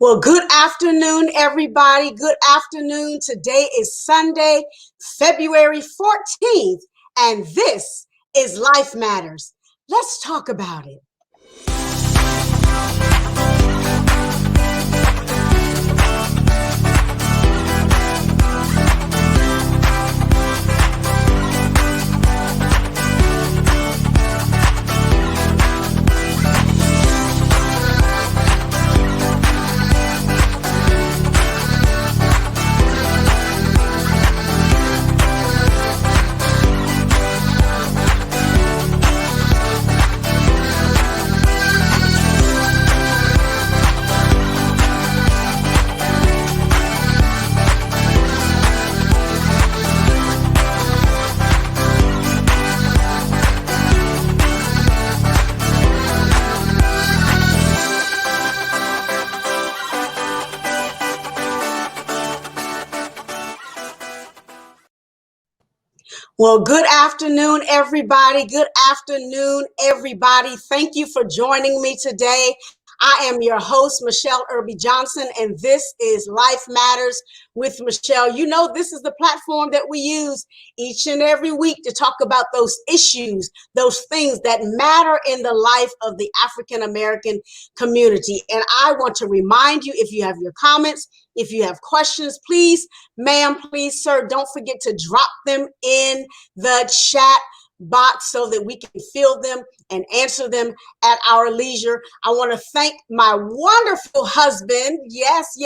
Well, good afternoon, everybody. Good afternoon. Today is Sunday, February 14th, and this is Life Matters. Let's talk about it. Well, good afternoon, everybody. Good afternoon, everybody. Thank you for joining me today. I am your host, Michele Johnson, and this is Life Matters with Michele. You know, this is the platform that we use each and every week to talk about those issues, those things that matter in the life of the African American community. And I want to remind you, if you have your comments, if you have questions, please, ma'am, please, sir, don't forget to drop them in the chat box so that we can fill them and answer them at our leisure. I want to thank my wonderful husband, yes,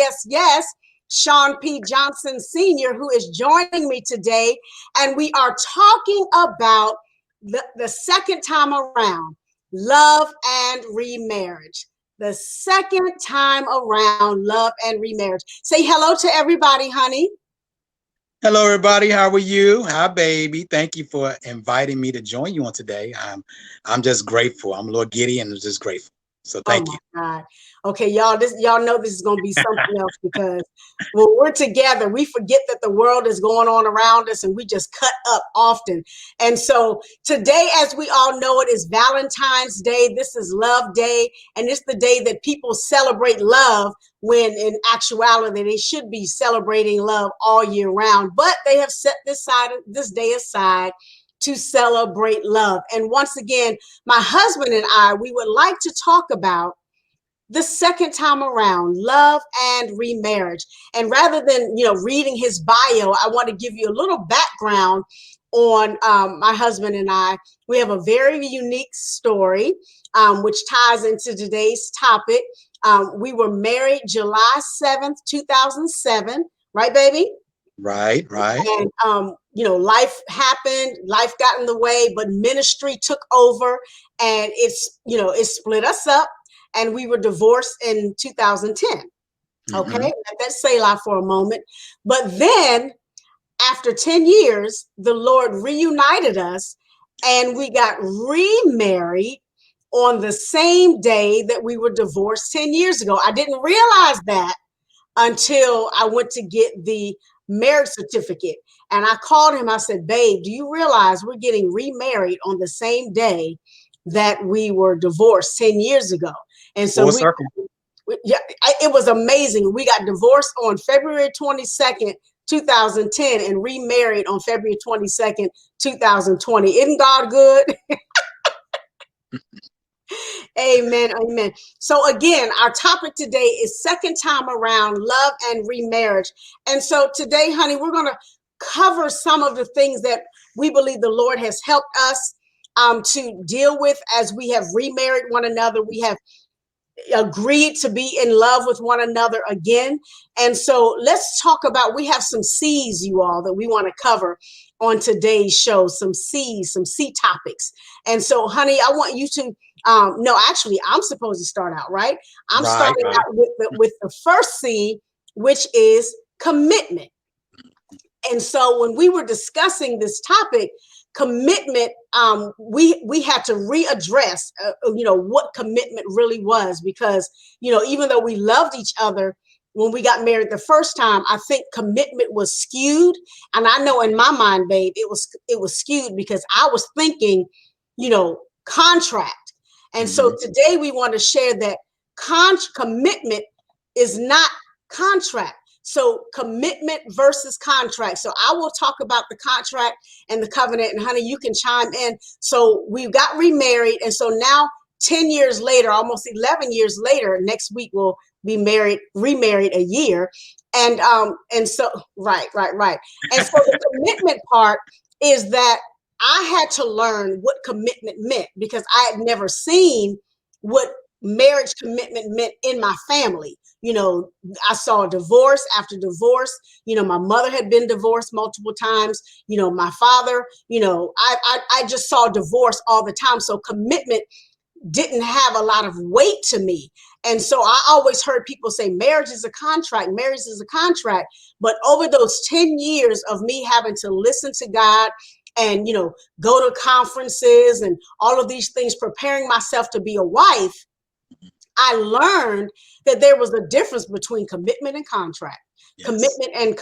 Shaun P. Johnson Sr., who is joining me today. And we are talking about the second time around, love and remarriage. The second time around, love and remarriage. Say hello to everybody, honey. Hello, everybody. How are you? Hi, baby. Thank you for inviting me to join you on today. I'm just grateful. I'm a little giddy and just grateful. So thank you. Oh my God. Okay, y'all know this is going to be something else because when we're together, we forget that the world is going on around us and we just cut up often. And so today, as we all know, it is Valentine's Day. This is Love Day, and it's the day that people celebrate love when in actuality, they should be celebrating love all year round. But they have set this day aside to celebrate love. And once again, my husband and I, we would like to talk about the second time around, love and remarriage. And rather than, reading his bio, I want to give you a little background on my husband and I. We have a very unique story, which ties into today's topic. We were married July 7th, 2007. Right, baby? Right. And, life happened, life got in the way, but ministry took over and it split us up. And we were divorced in 2010. Okay, let that Selah for a moment. But then after 10 years, the Lord reunited us and we got remarried on the same day that we were divorced 10 years ago. I didn't realize that until I went to get the marriage certificate. And I called him. I said, babe, do you realize we're getting remarried on the same day that we were divorced 10 years ago? And so it was amazing. We got divorced on February 22nd, 2010 and remarried on February 22nd, 2020. Isn't God good? Amen. Amen. So again, our topic today is second time around, love and remarriage. And so today, honey, we're going to cover some of the things that we believe the Lord has helped us to deal with as we have remarried one another. We have agreed to be in love with one another again. And so let's talk about, we have some C's, you all, that we want to cover on today's show, some C topics. And so, honey, I want you to, no, actually, I'm supposed to start out, right? I'm starting out with the first C, which is commitment. And so when we were discussing this topic, commitment, we had to readdress, what commitment really was, because, even though we loved each other when we got married the first time, I think commitment was skewed. And I know in my mind, babe, it was skewed because I was thinking, contract. And so today we want to share that commitment is not contract. So commitment versus contract. So I will talk about the contract and the covenant, and honey, you can chime in. So we got remarried, and so now 10 years later, almost 11 years later, next week we'll be remarried a year. And so right. And so the commitment part is that I had to learn what commitment meant because I had never seen what marriage commitment meant in my family. I saw divorce after divorce. My mother had been divorced multiple times. My father, I just saw divorce all the time. So commitment didn't have a lot of weight to me. And so I always heard people say marriage is a contract, marriage is a contract. But over those 10 years of me having to listen to God and, go to conferences and all of these things, preparing myself to be a wife, I learned that there was a difference between commitment and contract, Yes. commitment and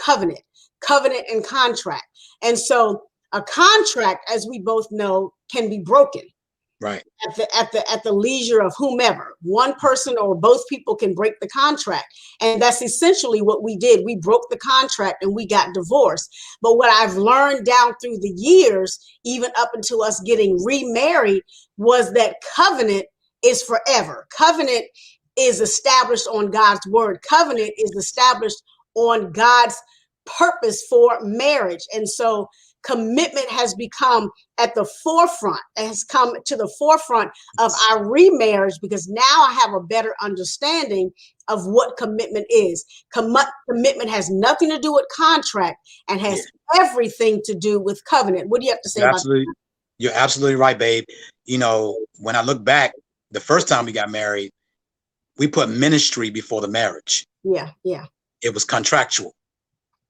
covenant and contract. And so a contract, as we both know, can be broken. Right. At the leisure of whomever. One person or both people can break the contract. And that's essentially what we did. We broke the contract and we got divorced. But what I've learned down through the years, even up until us getting remarried, was that covenant is forever. Covenant is established on God's word. Covenant is established on God's purpose for marriage. And so commitment has become at the forefront, has come to the forefront of our remarriage, because now I have a better understanding of what commitment is. Commitment has nothing to do with contract and has everything to do with covenant. What do you have to say about that? You're absolutely right, babe. When I look back, the first time we got married, we put ministry before the marriage. Yeah. It was contractual.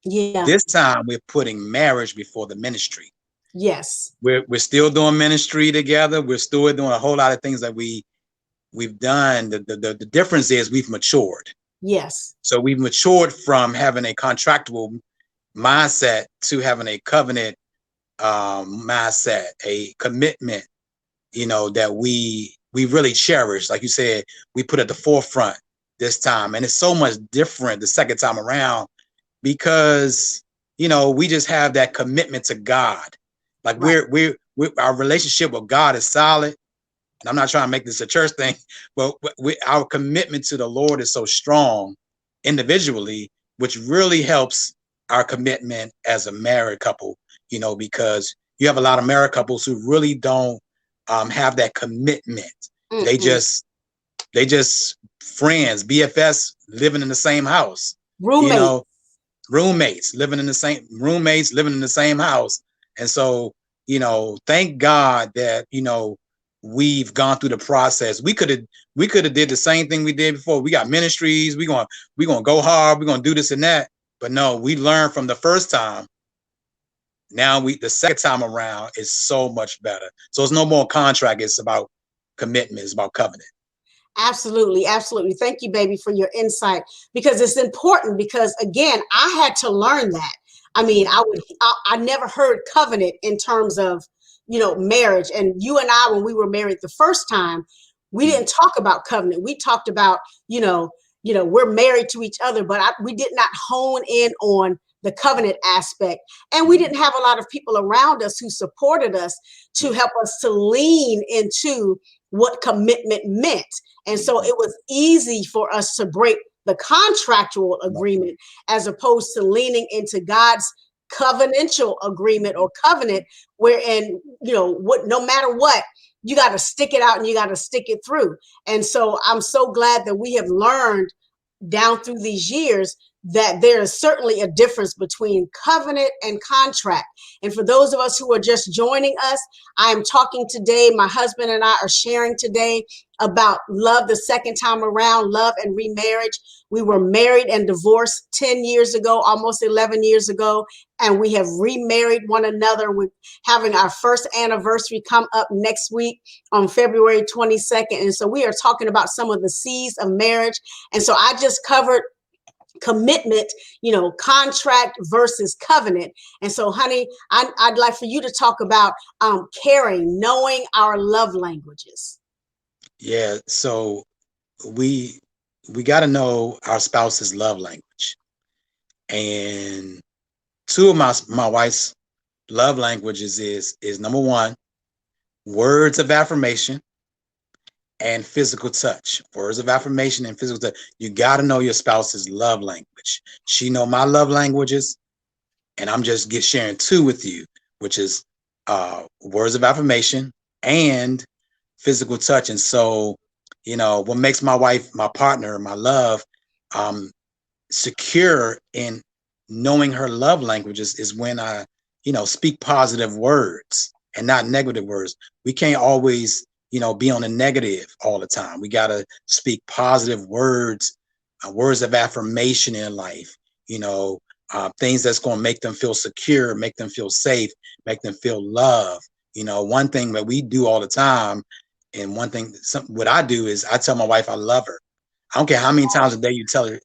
Yeah. This time we're putting marriage before the ministry. Yes. We're still doing ministry together. We're still doing a whole lot of things that we've done. The difference is we've matured. Yes. So we've matured from having a contractual mindset to having a covenant mindset, a commitment, that we really cherish. Like you said, we put at the forefront this time. And it's so much different the second time around because, we just have that commitment to God. Like Right. we're our relationship with God is solid. And I'm not trying to make this a church thing, but our commitment to the Lord is so strong individually, which really helps our commitment as a married couple, because you have a lot of married couples who really don't have that commitment. Mm-mm. They just friends, BFS, living in the same house, roommates living in the same house. And so, thank God that, we've gone through the process. We could have did the same thing we did before. We got ministries. We're going to go hard. We're going to do this and that. But no, we learned from the first time. Now the second time around is so much better. So it's no more contract. It's about commitment. It's about covenant. Absolutely. Thank you, baby, for your insight, because it's important, because again, I had to learn that. I mean, I never heard covenant in terms of, marriage. And you and I, when we were married the first time, we didn't talk about covenant. We talked about, we're married to each other, but we did not hone in on the covenant aspect. And we didn't have a lot of people around us who supported us to help us to lean into what commitment meant. And so it was easy for us to break the contractual agreement as opposed to leaning into God's covenantal agreement or covenant, wherein, no matter what, you got to stick it out and you got to stick it through. And so I'm so glad that we have learned down through these years that there is certainly a difference between covenant and contract. And for those of us who are just joining us, I am talking today, my husband and I are sharing today about love the second time around, love and remarriage. We were married and divorced 10 years ago, almost 11 years ago, and we have remarried one another. We're having our first anniversary come up next week on February 22nd. And so we are talking about some of the C's of marriage. And so I just covered commitment, contract versus covenant. And so, honey, I'd like for you to talk about caring, knowing our love languages. Yeah. So we we got to know our spouse's love language. And two of my wife's love languages is number one, words of affirmation and physical touch. Words of affirmation and physical touch. You got to know your spouse's love language. She know my love languages, and I'm just sharing two with you, which is words of affirmation and physical touch. And so, what makes my wife, my partner, my love, secure in knowing her love languages is when I, speak positive words and not negative words. We can't always, be on the negative all the time. We got to speak positive words, words of affirmation in life, things that's going to make them feel secure, make them feel safe, make them feel loved. One thing that we do all the time, and one thing, what I do is I tell my wife I love her. I don't care how many times a day you tell her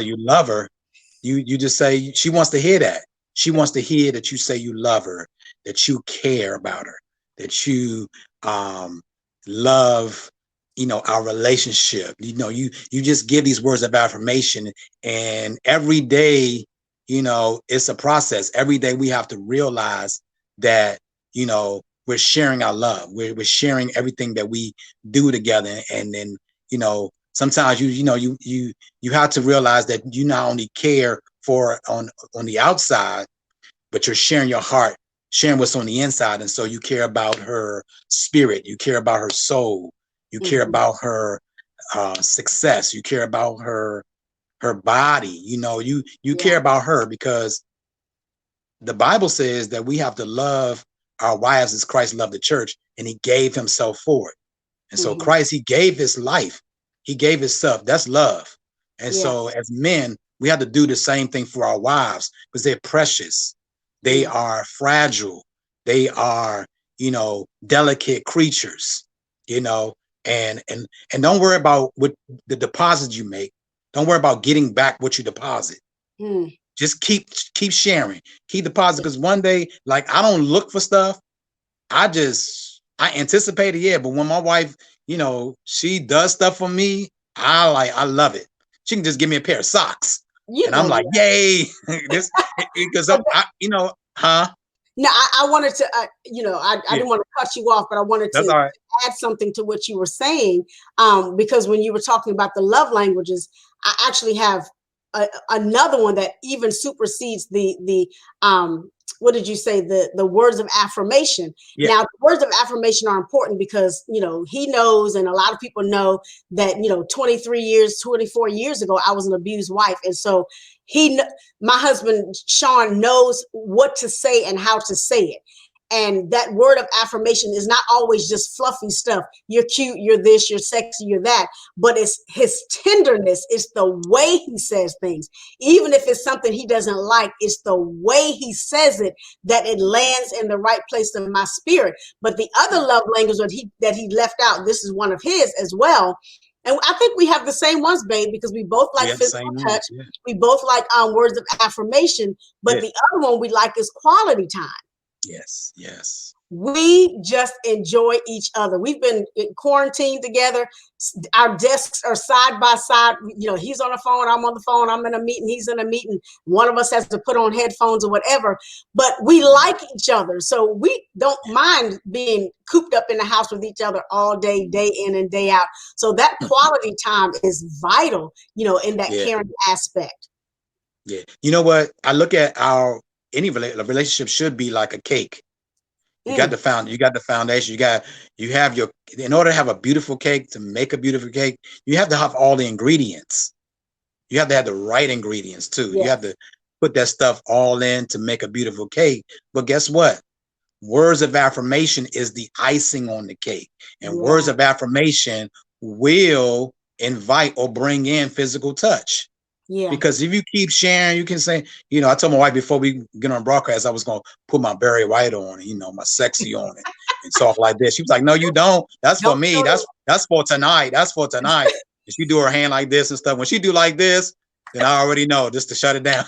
you love her. You just say, she wants to hear that. She wants to hear that you say you love her, that you care about her, that you love, our relationship. You just give these words of affirmation, and every day, it's a process. Every day we have to realize that, we're sharing our love. We're sharing everything that we do together. And then, sometimes you have to realize that you not only care for on the outside, but you're sharing your heart, sharing what's on the inside. And so you care about her spirit, you care about her soul, you care about her success, you care about her body. You care about her, because the Bible says that we have to love our wives as Christ loved the church, and he gave himself for it. And so Christ, he gave his life, he gave himself. That's love. And so as men, we have to do the same thing for our wives, because they're precious. They are fragile. They are, delicate creatures, and don't worry about what the deposit you make. Don't worry about getting back what you deposit. Just keep sharing, keep deposit. Because one day, like, I don't look for stuff. I anticipate it, yeah. But when my wife, she does stuff for me, I love it. She can just give me a pair of socks, and I'm like, yay! This, because huh? No, I wanted to, I didn't want to cut you off, but I wanted to right. add something to what you were saying, because when you were talking about the love languages, I actually have another one that even supersedes the what did you say, the words of affirmation. Now, the words of affirmation are important because he knows, and a lot of people know that 23 years, 24 years ago, I was an abused wife, and so my husband Shaun knows what to say and how to say it. And that word of affirmation is not always just fluffy stuff. You're cute, you're this, you're sexy, you're that. But it's his tenderness. It's the way he says things. Even if it's something he doesn't like, it's the way he says it that it lands in the right place in my spirit. But the other love language that he left out, this is one of his as well. And I think we have the same ones, babe, because we both like physical touch. We both like words of affirmation. But the other one we like is quality time. Yes. We just enjoy each other. We've been quarantined together. Our desks are side by side. He's on the phone, I'm on the phone, I'm in a meeting, he's in a meeting. One of us has to put on headphones or whatever, but we like each other. So we don't mind being cooped up in the house with each other all day, day in and day out. So that quality time is vital, in that caring aspect. Yeah. You know what? I look at any relationship should be like a cake. You got the foundation. You have in order to have a beautiful cake, to make a beautiful cake, you have to have all the ingredients. You have to have the right ingredients too. You have to put that stuff all in to make a beautiful cake. But guess what? Words of affirmation is the icing on the cake. And words of affirmation will invite or bring in physical touch. Because if you keep sharing, you can say, I told my wife before we get on broadcast, I was going to put my Barry White on, my sexy on it and talk like this. She was like, no, you don't. That's for me. That's for tonight. That's for tonight. And she do her hand like this and stuff. When she do like this, then I already know just to shut it down.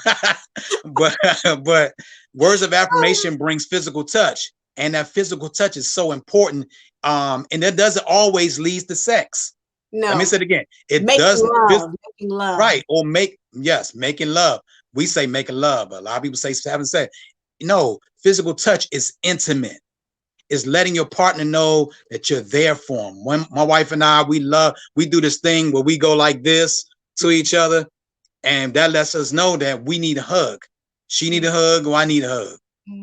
but words of affirmation brings physical touch. And that physical touch is so important. And that doesn't always lead to sex. Let me No. say it again. It Making doesn't love. Making love. right or making love. We say making love, but a lot of people say haven't said. No, physical touch is intimate. Is letting your partner know that you're there for them. When my wife and I, we do this thing where we go like this to each other, and that lets us know that we need a hug. She need a hug, or I need a hug.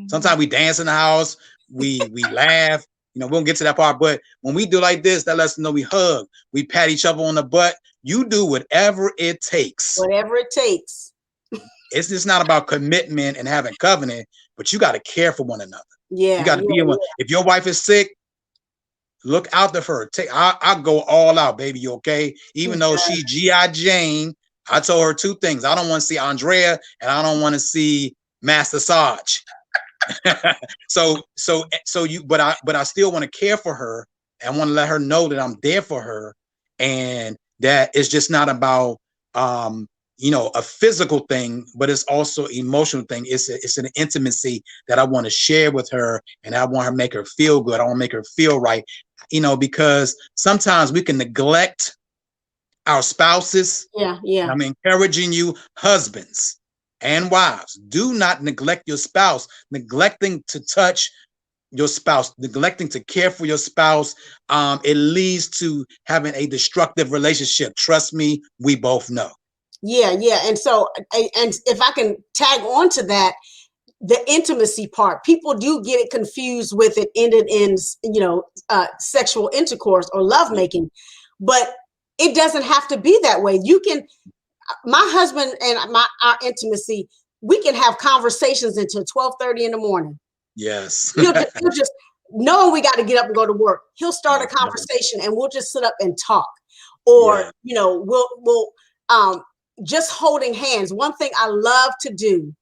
Sometimes we dance in the house, we laugh. We won't get to that part, but when we do like this, that lets us know we hug. We pat each other on the butt. You do whatever it takes. Whatever it takes. It's just not about commitment and having covenant, but you got to care for one another. Yeah. You got to be one. If your wife is sick, look out for her. I go all out, baby. You okay? Even though she's G.I. Jane, I told her two things. I don't want to see Andrea, and I don't want to see Master Sarge. But I still want to care for her. I want to let her know that I'm there for her, and that it's just not about a physical thing, but it's also emotional thing. It's an intimacy that I want to share with her, and I want her to make her feel good. I want to make her feel right, because sometimes we can neglect our spouses. Yeah. And I'm encouraging you, husbands and wives, do not neglect your spouse. Neglecting to touch your spouse, neglecting to care for your spouse, it leads to having a destructive relationship. Trust me, we both know. Yeah. And so, and if I can tag on to that, the intimacy part, people do get it confused with it ended in, sexual intercourse or lovemaking, but it doesn't have to be that way. My husband and our intimacy, we can have conversations until 12:30 in the morning. Yes. He'll just knowing we got to get up and go to work. He'll start a conversation and we'll just sit up and talk. Or, we'll just holding hands. One thing I love to do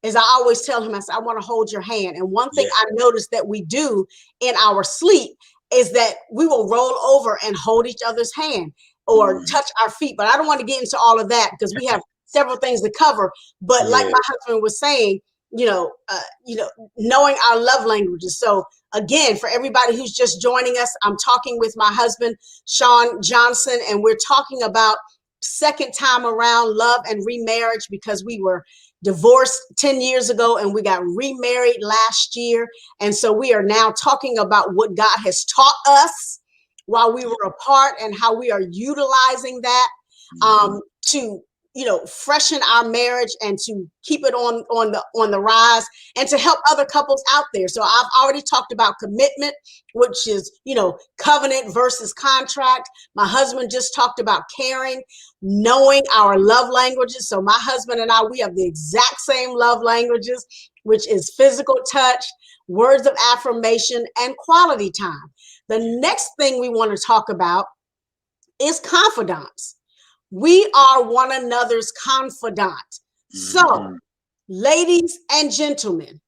is I always tell him, I want to hold your hand. And one thing I noticed that we do in our sleep is that we will roll over and hold each other's hand or touch our feet. But I don't want to get into all of that because we have several things to cover. But like my husband was saying, knowing our love languages. So again, for everybody who's just joining us, I'm talking with my husband, Shaun Johnson, and we're talking about second time around love and remarriage, because we were divorced 10 years ago and we got remarried last year. And so we are now talking about what God has taught us while we were apart and how we are utilizing that to freshen our marriage and to keep it on the rise and to help other couples out there. So I've already talked about commitment, which is, covenant versus contract. My husband just talked about caring, knowing our love languages. So my husband and I, we have the exact same love languages, which is physical touch, words of affirmation, and quality time. The next thing we want to talk about is confidants. We are one another's confidant. So, ladies and gentlemen,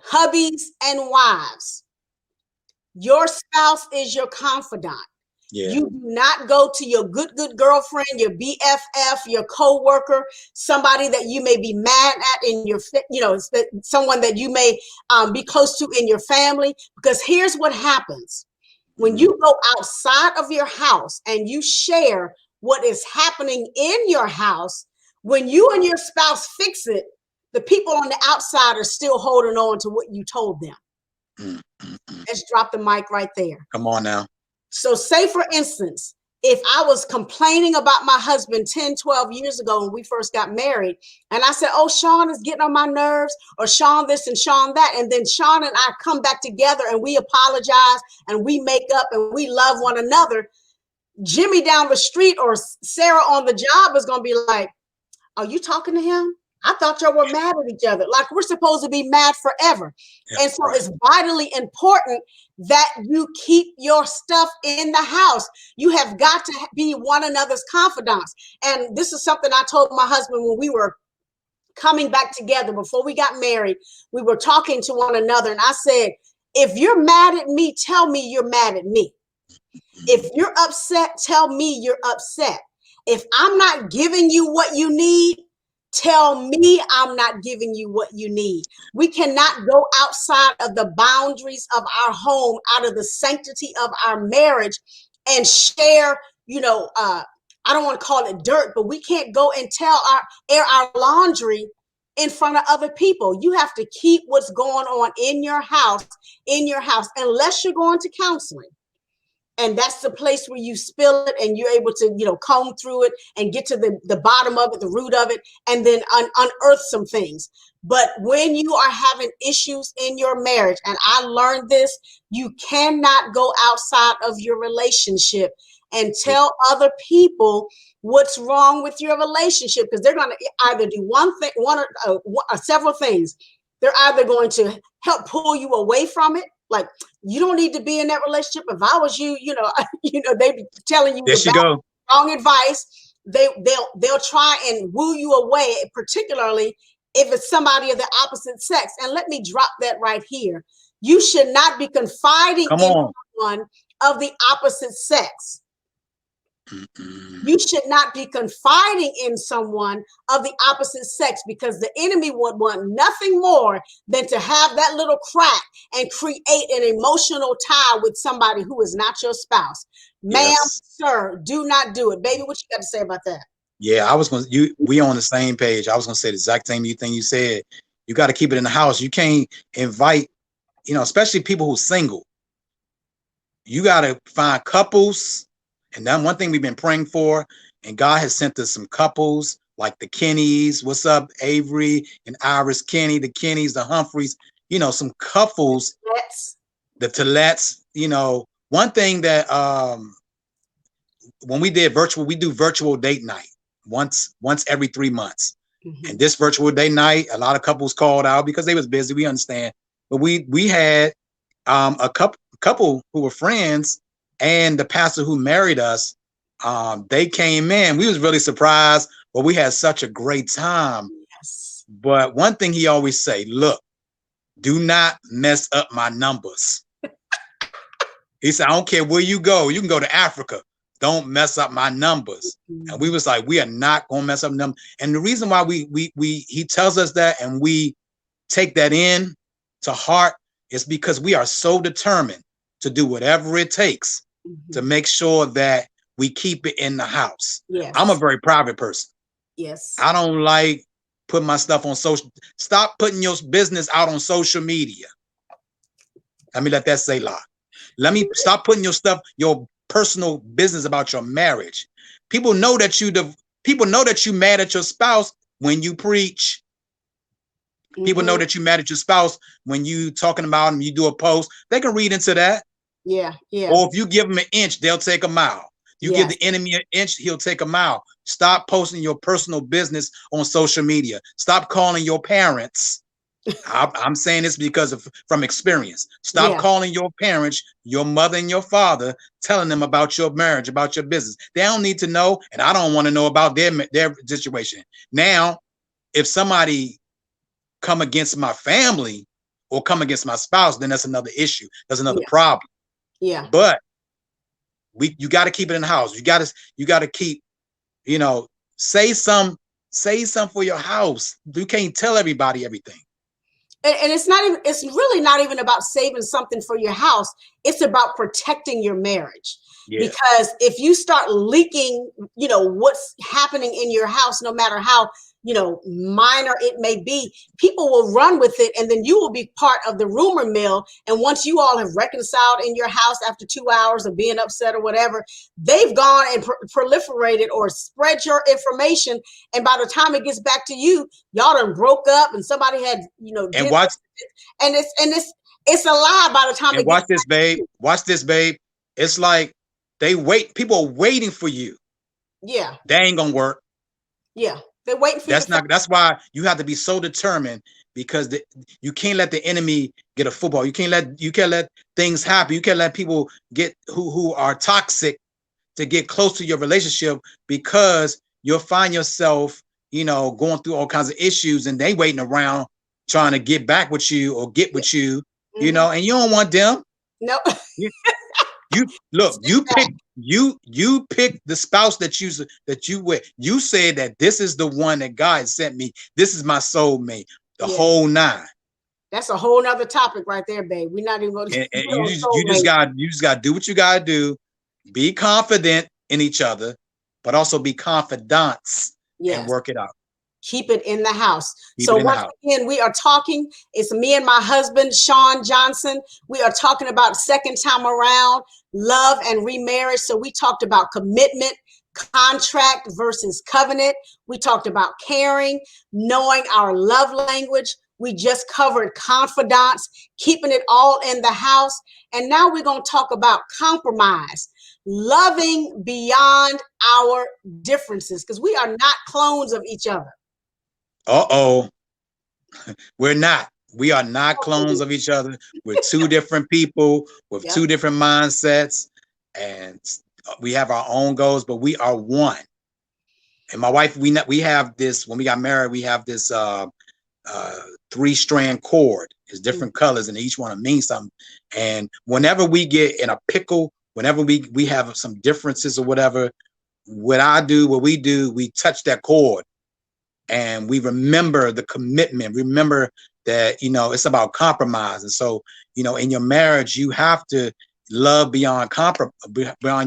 hubbies and wives, your spouse is your confidant. Yeah. You do not go to your good girlfriend, your BFF, your coworker, somebody that you may be mad at in your, someone that you may be close to in your family, because here's what happens. When you go outside of your house and you share what is happening in your house, when you and your spouse fix it, the people on the outside are still holding on to what you told them. Let's drop the mic right there. Come on now. So say, for instance, if I was complaining about my husband 10, 12 years ago when we first got married, and I said, oh, Shaun is getting on my nerves, or Shaun this and Shaun that, and then Shaun and I come back together and we apologize and we make up and we love one another, Jimmy down the street or Sarah on the job is going to be like, are you talking to him? I thought y'all were mad at each other. Like we're supposed to be mad forever. Yeah, and so it's vitally important that you keep your stuff in the house. You have got to be one another's confidants. And this is something I told my husband when we were coming back together before we got married. We were talking to one another. And I said, if you're mad at me, tell me you're mad at me. If you're upset, tell me you're upset. If I'm not giving you what you need, tell me I'm not giving you what you need. We cannot go outside of the boundaries of our home, out of the sanctity of our marriage, and share, I don't want to call it dirt, but we can't go and air our laundry in front of other people. You have to keep what's going on in your house, unless you're going to counseling. And that's the place where you spill it and you're able to, comb through it and get to the bottom of it, the root of it, and then unearth some things. But when you are having issues in your marriage, and I learned this, you cannot go outside of your relationship and tell other people what's wrong with your relationship, because they're going to either do one thing, or several things. They're either going to help pull you away from it, like, you don't need to be in that relationship. If I was you, they be telling you wrong advice. They'll try and woo you away, particularly if it's somebody of the opposite sex. And let me drop that right here. You should not be confiding in someone of the opposite sex. You should not be confiding in someone of the opposite sex, because the enemy would want nothing more than to have that little crack and create an emotional tie with somebody who is not your spouse. Ma'am, sir, do not do it. Baby, what you got to say about that? Yeah, we on the same page. I was going to say the exact same thing you said. You got to keep it in the house. You can't invite, especially people who are single. You got to find couples. And then one thing we've been praying for, and God has sent us some couples like the Kennys. What's up, Avery and Iris Kenny, the Kennys, the Humphreys, some couples, the Tillettes, one thing that when we do virtual date night once every 3 months. And this virtual date night, a lot of couples called out because they was busy. We understand. But we had a couple who were friends, and the pastor who married us, they came in. We was really surprised, but we had such a great time. Yes. But one thing he always say, look, do not mess up my numbers. He said, I don't care where you go. You can go to Africa. Don't mess up my numbers. And we was like, we are not going to mess up numbers. And the reason why he tells us that and we take that in to heart is because we are so determined to do whatever it takes to make sure that we keep it in the house. Yes. I'm a very private person. Yes. I don't like putting my stuff on social. Stop putting your business out on social media. Let me let that say lie. Let me stop putting your personal business about your marriage. People know that you mad at your spouse when you preach. People know that you mad at your spouse when you talking about them, you do a post. They can read into that. Yeah. Or if you give them an inch, they'll take a mile. You give the enemy an inch, he'll take a mile. Stop posting your personal business on social media. Stop calling your parents. I'm saying this because from experience. Stop calling your parents, your mother and your father, telling them about your marriage, about your business. They don't need to know, and I don't want to know about their situation. Now, if somebody come against my family or come against my spouse, then that's another issue. That's another problem. Yeah. But you got to keep it in the house. You got to keep, say some for your house. You can't tell everybody everything. And it's really not even about saving something for your house. It's about protecting your marriage. Yeah. Because if you start leaking, what's happening in your house, no matter how, minor it may be, people will run with it. And then you will be part of the rumor mill. And once you all have reconciled in your house after 2 hours of being upset or whatever, they've gone and proliferated or spread your information. And by the time it gets back to you, y'all done broke up and somebody had, and watch, and it's a lie by the time it watch this, babe. Watch this, babe. It's like people are waiting for you. Yeah. They ain't gonna work. Yeah. They're waiting for you. That's why you have to be so determined, because you can't let the enemy get a football. You can't let things happen. You can't let people get who are toxic to get close to your relationship, because you'll find yourself, going through all kinds of issues, and they waiting around trying to get back with you or get with you, and you don't want them. No. You pick the spouse that you with. You said that this is the one that God sent me. This is my soulmate. The whole nine. That's a whole nother topic right there, babe. We're not even going to. You just got to do what you got to do. Be confident in each other, but also be confidants and Yes. work it out. Keep it in the house. Keep So it in the once house. again, we are talking. It's me and my husband, Shaun Johnson. We are talking about second time around, love and remarriage. So we talked about commitment, contract versus covenant. We talked about caring, knowing our love language. We just covered confidants, keeping it all in the house. And now we're going to talk about compromise, loving beyond our differences, because we are not clones of each other. Uh-oh. We're not. We are not clones of each other. We're two different people with Yep. two different mindsets, and we have our own goals, but we are one. And my wife, we have this, when we got married, we have this 3-strand cord. It's different colors, and each one means something. And whenever we get in a pickle, whenever we have some differences or whatever, what we do, we touch that cord and we remember the commitment. Remember that, it's about compromise. And so, in your marriage, you have to love beyond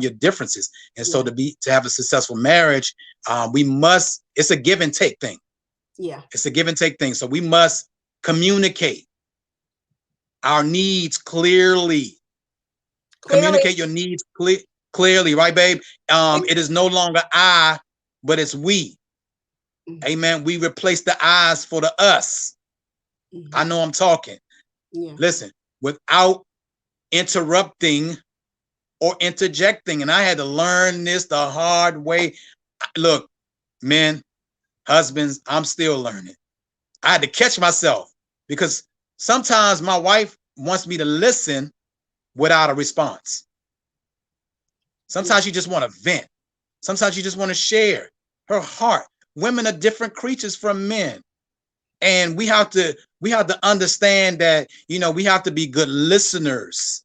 your differences. And so to have a successful marriage, it's a give and take thing. Yeah. It's a give and take thing. So we must communicate our needs clearly. Communicate your needs clearly, right, babe? It is no longer I, but it's we. Amen. We replace the I's for the us. I know I'm talking. Yeah. Listen, without interrupting or interjecting. And I had to learn this the hard way. Look, men, husbands, I'm still learning. I had to catch myself because sometimes my wife wants me to listen without a response. Sometimes you just want to vent. Sometimes you just want to share her heart. Women are different creatures from men. And we have to understand that, we have to be good listeners.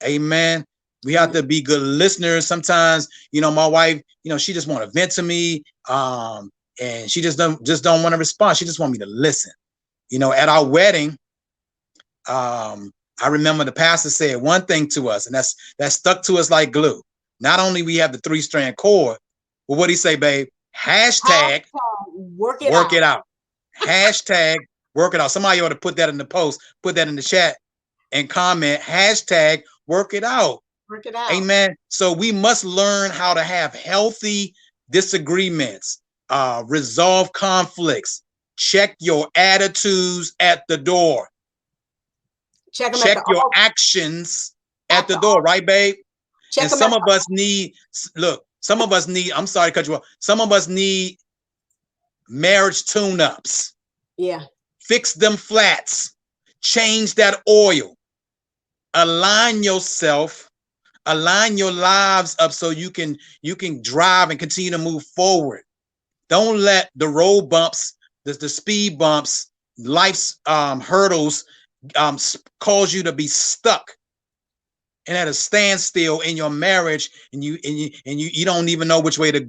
Amen. We have to be good listeners. Sometimes, my wife, she just want to vent to me. And she just don't want to respond. She just want me to listen. At our wedding, I remember the pastor said one thing to us, and that stuck to us like glue. Not only we have the 3-strand cord, but what did he say, babe? Hashtag work it out. Hashtag work it out. Somebody ought to put that in the post, put that in the chat and comment, hashtag work it out. Work it out. Amen. So we must learn how to have healthy disagreements, resolve conflicts, check your attitudes at the door. Check your actions at the door, right, babe? And some of us need, I'm sorry to cut you off. Some of us need marriage tune-ups. Yeah. Fix them flats. Change that oil. Align yourself. Align your lives up so you can drive and continue to move forward. Don't let the road bumps, the speed bumps, life's hurdles cause you to be stuck and at a standstill in your marriage, and you don't even know which way to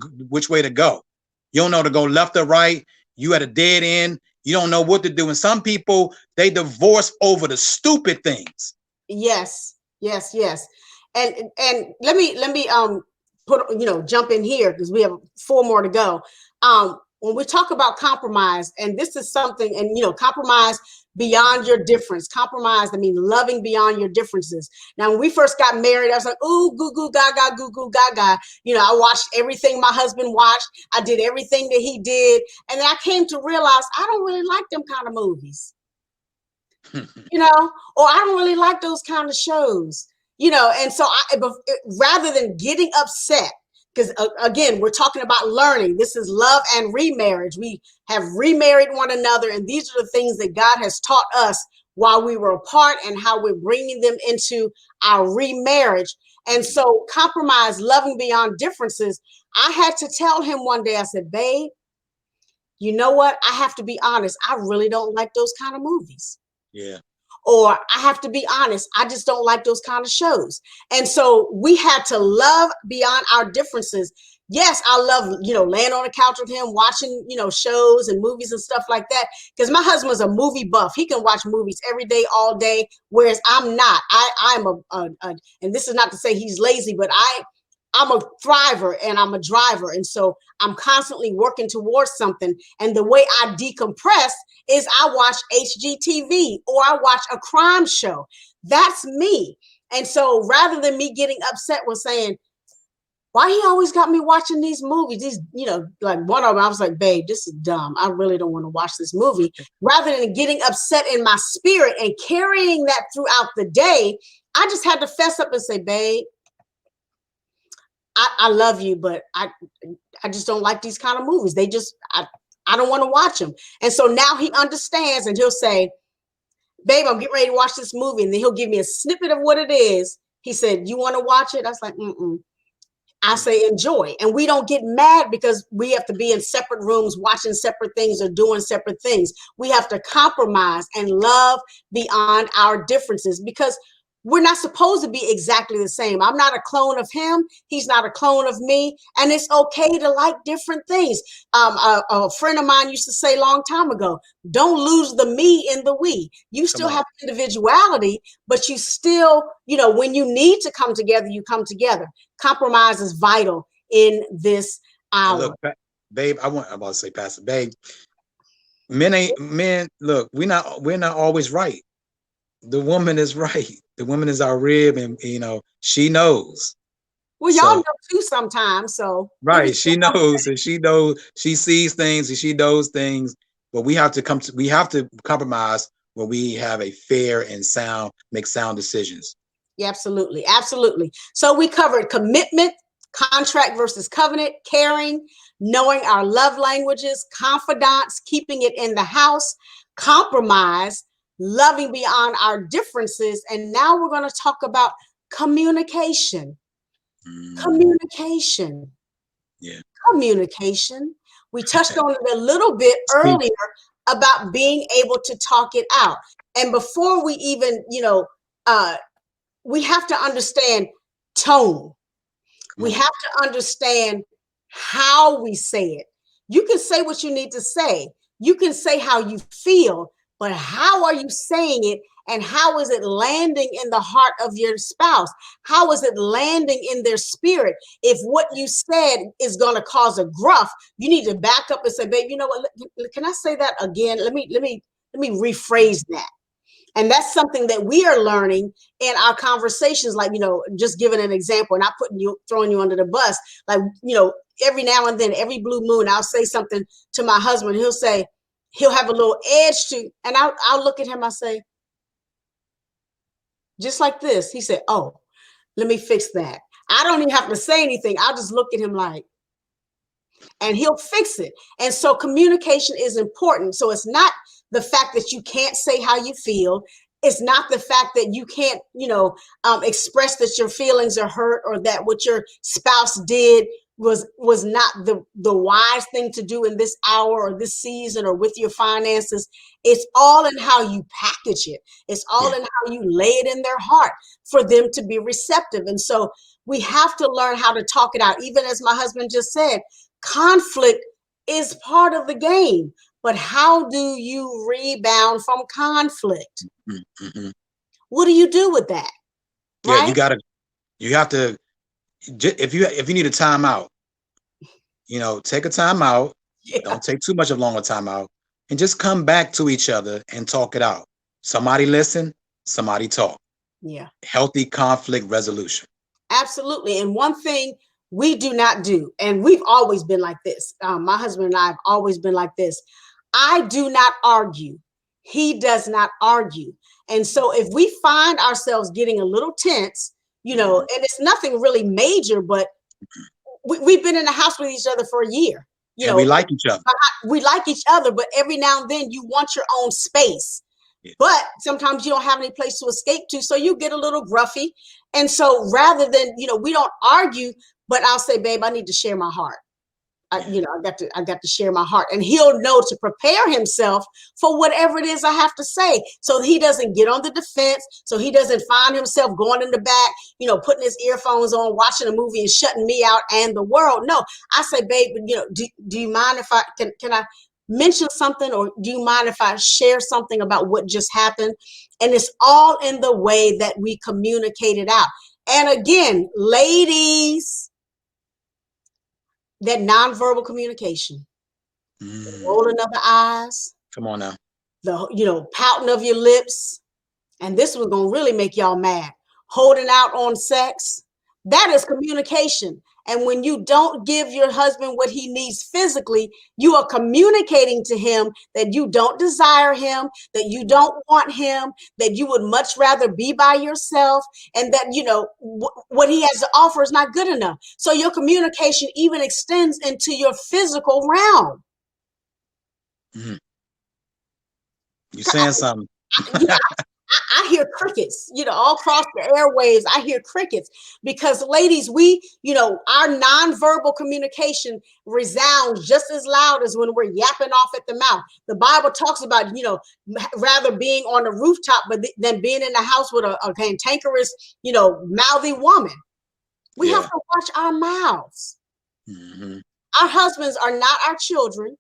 go. You don't know to go left or right. You at a dead end. You don't know what to do. And some people, they divorce over the stupid things. Yes. And let me put jump in here because we have 4 more to go. When we talk about compromise, and this is something, and compromise beyond your difference. Compromise, I mean, loving beyond your differences. Now, when we first got married, I was like, ooh, goo goo gaga, goo goo gaga. I watched everything my husband watched. I did everything that he did. And then I came to realize I don't really like them kind of movies. Or I don't really like those kind of shows, and so rather than getting upset, because again, we're talking about learning. This is love and remarriage. We have remarried one another, and these are the things that God has taught us while we were apart and how we're bringing them into our remarriage. And so compromise, loving beyond differences. I had to tell him one day, I said, babe, you know what? I have to be honest. I really don't like those kind of movies. Yeah. Or I have to be honest, I just don't like those kind of shows. And so we had to love beyond our differences. Yes, I love, laying on the couch with him, watching, shows and movies and stuff like that. Because my husband's a movie buff. He can watch movies every day, all day, whereas I'm not. I'm and this is not to say he's lazy, but I'm a thriver and I'm a driver. And so I'm constantly working towards something. And the way I decompress is I watch HGTV or I watch a crime show. That's me. And so rather than me getting upset with saying, why he always got me watching these movies? These, like one of them, I was like, babe, this is dumb. I really don't want to watch this movie. Rather than getting upset in my spirit and carrying that throughout the day, I just had to fess up and say, babe, I love you, but I just don't like these kind of movies. I don't want to watch them. And so now he understands and he'll say, babe, I'm getting ready to watch this movie. And then he'll give me a snippet of what it is. He said, you want to watch it? I was like, mm-mm. I say enjoy. And we don't get mad because we have to be in separate rooms watching separate things or doing separate things. We have to compromise and love beyond our differences because we're not supposed to be exactly the same. I'm not a clone of him. He's not a clone of me. And it's okay to like different things. A friend of mine used to say a long time ago, don't lose the me in the we. You still have individuality, but you still, when you need to come together, you come together. Compromise is vital in this hour. Look, babe, I'm about to say, Pastor, babe, men, look, we're not always right. The woman is right. The woman is our rib, and she knows. Well, y'all know too sometimes. So right, she knows, and she sees things, and she knows things. But we have to compromise when we have a fair and make sound decisions. Yeah, absolutely, absolutely. So we covered commitment, contract versus covenant, caring, knowing our love languages, confidants, keeping it in the house, compromise, loving beyond our differences. And now we're going to talk about communication. Communication. Yeah. Communication. We touched on it a little bit earlier about being able to talk it out. And before we even, we have to understand tone. We have to understand how we say it. You can say what you need to say. You can say how you feel, but how are you saying it? And how is it landing in the heart of your spouse? How is it landing in their spirit? If what you said is going to cause a gruff, you need to back up and say, babe, you know what? Can I say that again? Let me rephrase that. And that's something that we are learning in our conversations, like, just giving an example, not throwing you under the bus. Like, every now and then, every blue moon, I'll say something to my husband. He'll have a little edge to, and I'll look at him. I say, just like this. He said, oh, let me fix that. I don't even have to say anything. I'll just look at him like, and he'll fix it. And so communication is important. So it's not the fact that you can't say how you feel. It's not the fact that you can't, express that your feelings are hurt or that what your spouse did was not the wise thing to do in this hour or this season or with your finances. It's all in how you package it. It's all in how you lay it in their heart for them to be receptive. And so we have to learn how to talk it out. Even as my husband just said, conflict is part of the game. But how do you rebound from conflict? Mm-hmm. What do you do with that? Yeah, right? you have to, if you need a timeout, take a timeout. Yeah. Don't take too much of a longer timeout, and just come back to each other and talk it out. Somebody listen, somebody talk. Yeah. Healthy conflict resolution. Absolutely. And one thing we do not do, and we've always been like this. My husband and I have always been like this. I do not argue. He does not argue. And so if we find ourselves getting a little tense, and it's nothing really major, but we've been in the house with each other for a year. And we like each other. We like each other, but every now and then you want your own space. Yeah. But sometimes you don't have any place to escape to, so you get a little gruffy. And so rather than, we don't argue, but I'll say, babe, I need to share my heart. I got to share my heart, and he'll know to prepare himself for whatever it is I have to say, so he doesn't get on the defense, so he doesn't find himself going in the back, putting his earphones on, watching a movie and shutting me out and the world. No, I say, babe, do you mind if I can I mention something, or do you mind if I share something about what just happened? And it's all in the way that we communicate it out. And again, ladies, that nonverbal communication, the Mm. rolling of the eyes, Come on now. the pouting of your lips, and this was gonna really make y'all mad. Holding out on sex, that is communication. And when you don't give your husband what he needs physically, you are communicating to him that you don't desire him, that you don't want him, that you would much rather be by yourself, and that what he has to offer is not good enough. So your communication even extends into your physical realm. Mm. You saying something? I hear crickets, all across the airwaves. I hear crickets because, ladies, our nonverbal communication resounds just as loud as when we're yapping off at the mouth. The Bible talks about, rather being on the rooftop than being in the house with a cantankerous, mouthy woman. We have to watch our mouths. Mm-hmm. Our husbands are not our children.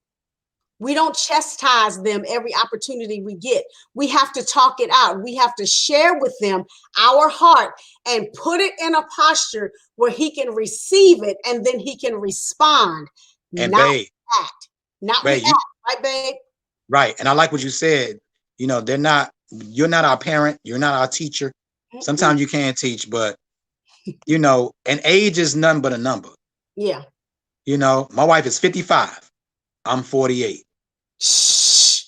We don't chastise them every opportunity we get. We have to talk it out. We have to share with them our heart and put it in a posture where he can receive it and then he can respond, And not babe, react. Not babe, react, right, babe? right. And I like what you said. You're not our parent. You're not our teacher. Sometimes you can't teach, but and age is nothing but a number. Yeah. My wife is 55. I'm 48. Shh.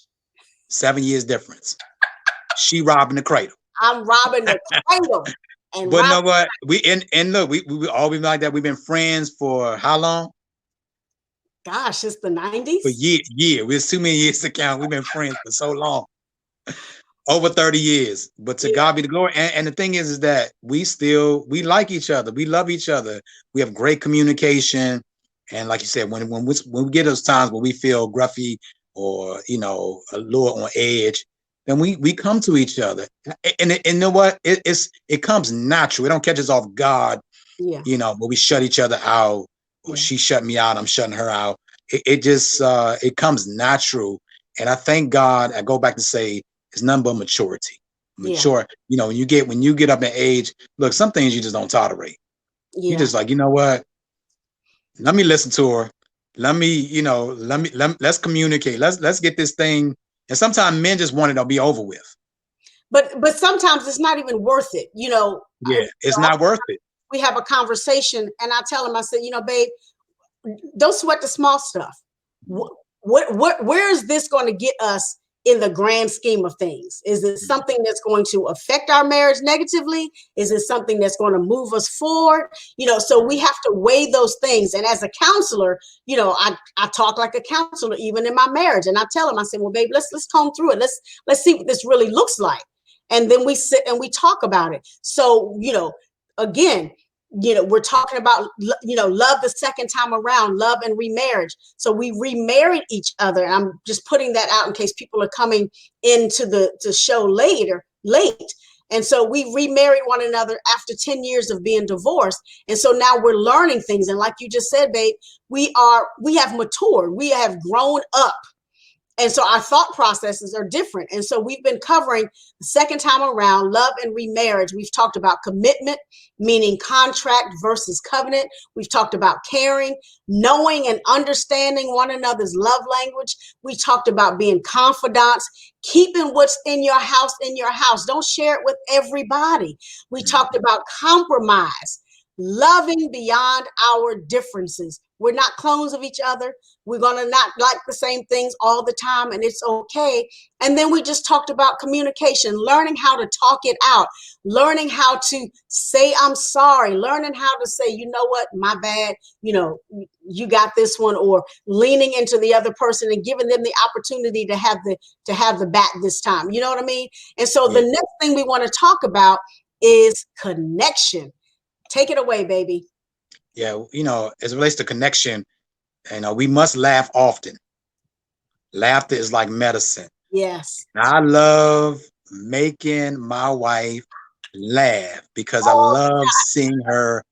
7 years difference. She robbing the cradle. I'm robbing the cradle. But know what? Look, we always like that. We've been friends for how long? Gosh, it's the 90s. For years. There's too many years to count. We've been friends for so long. Over 30 years. But to God be the glory. And the thing is that we like each other. We love each other. We have great communication. And like you said, when we get those times where we feel gruffy or a little on edge, then we come to each other. And you know what? It comes natural. It don't catch us off guard. Yeah. Where we shut each other out, or she shut me out, I'm shutting her out. It just it comes natural. And I thank God. I go back to say it's nothing but maturity. Mature. When you get up in age, look, some things you just don't tolerate. You just like, you know what? Let me listen to her. Let's communicate. Let's get this thing. And sometimes men just want it to be over with. But sometimes it's not even worth it. Yeah, it's not worth it. We have a conversation and I tell him, I said, babe, don't sweat the small stuff. Where is this going to get us in the grand scheme of things? Is it something that's going to affect our marriage negatively? Is it something that's going to move us forward? So we have to weigh those things. And as a counselor, I talk like a counselor even in my marriage. And I tell him, I say, well, babe, let's comb through it. Let's see what this really looks like. And then we sit and we talk about it. So, again, we're talking about, love the second time around, love and remarriage. So we remarried each other. And I'm just putting that out in case people are coming into the show late. And so we remarried one another after 10 years of being divorced. And so now we're learning things. And like you just said, babe, we have matured. We have grown up. And so our thought processes are different. And so we've been covering the second time around, love and remarriage. We've talked about commitment, meaning contract versus covenant. We've talked about caring, knowing and understanding one another's love language. We talked about being confidants, keeping what's in your house. Don't share it with everybody. We talked about compromise, loving beyond our differences. We're not clones of each other. We're going to not like the same things all the time, and it's okay. And then we just talked about communication, learning how to talk it out, learning how to say, I'm sorry, learning how to say, you know what, my bad, you got this one, or leaning into the other person and giving them the opportunity to have the bat this time. You know what I mean? And so the next thing we want to talk about is connection. Take it away, baby. Yeah, as it relates to connection, we must laugh often. Laughter is like medicine. Yes. And I love making my wife laugh because I love seeing her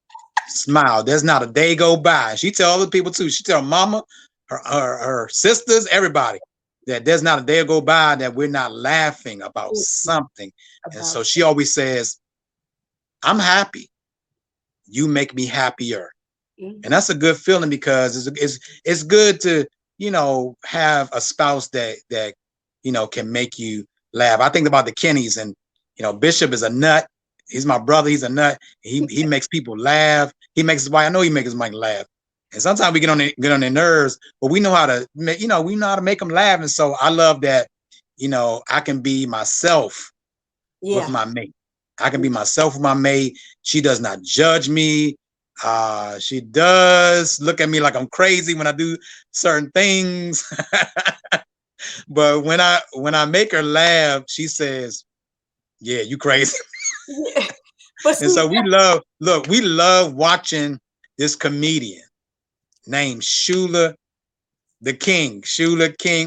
smile. There's not a day go by. She tell other people too. She tell mama, her sisters, everybody, that there's not a day go by that we're not laughing about something. And so she always says, I'm happy. You make me happier. And that's a good feeling because it's good to, have a spouse that can make you laugh. I think about the Kennys, and Bishop is a nut. He's my brother. He's a nut. He makes people laugh. He makes his wife. I know he makes his wife laugh. And sometimes we get on their nerves, but we know how to we know how to make them laugh. And so I love that I can be myself with my mate. I can be myself with my mate. She does not judge me. She does look at me like I'm crazy when I do certain things. But when I make her laugh, she says, "Yeah, you crazy." Yeah. But And see, so we love watching this comedian named Shula King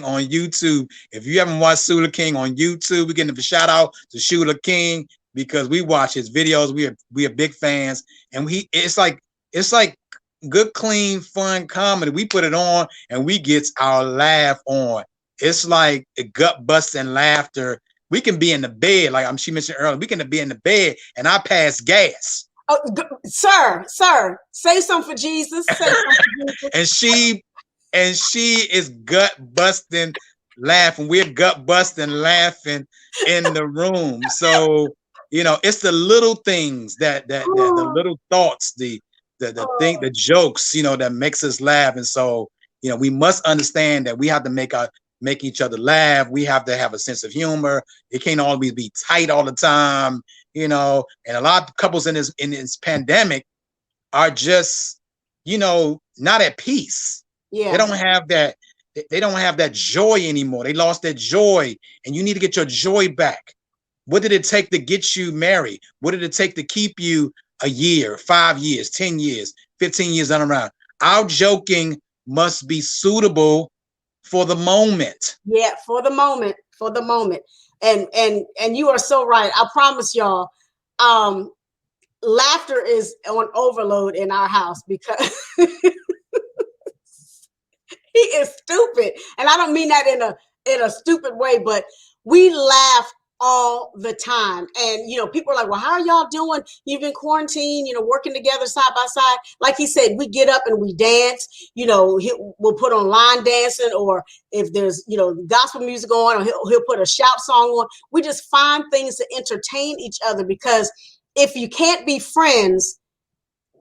on YouTube. If you haven't watched Shula King on YouTube, we're getting a shout out to Shula King because we watch his videos. We are big fans, and it's like good, clean, fun comedy. We put it on and we get our laugh on. It's like a gut busting laughter. We can be in the bed, like she mentioned earlier. We can be in the bed and I pass gas. oh, sir, say something for Jesus. Say something for Jesus. and she is gut busting laughing. We're gut busting laughing in the room. So it's the little things that the Oh, little thoughts, the jokes, that makes us laugh. And so we must understand that we have to make each other laugh. We have to have a sense of humor. It can't always be tight all the time, and a lot of couples in this pandemic are just, not at peace. yeah. They don't have that joy anymore. They lost their joy, and you need to get your joy back. What did it take to get you married? What did it take to keep you a year, 5 years, 10 years, 15 years on around? Our joking must be suitable for the moment. Yeah, for the moment, and you are so right. I promise y'all, laughter is on overload in our house because he is stupid, and I don't mean that in a stupid way, but we laugh all the time. And people are like, well, how are y'all doing? You've been quarantined, working together side by side. Like he said, we get up and we dance. We'll put on line dancing, or if there's gospel music on, or he'll put a shout song on. We just find things to entertain each other, because if you can't be friends,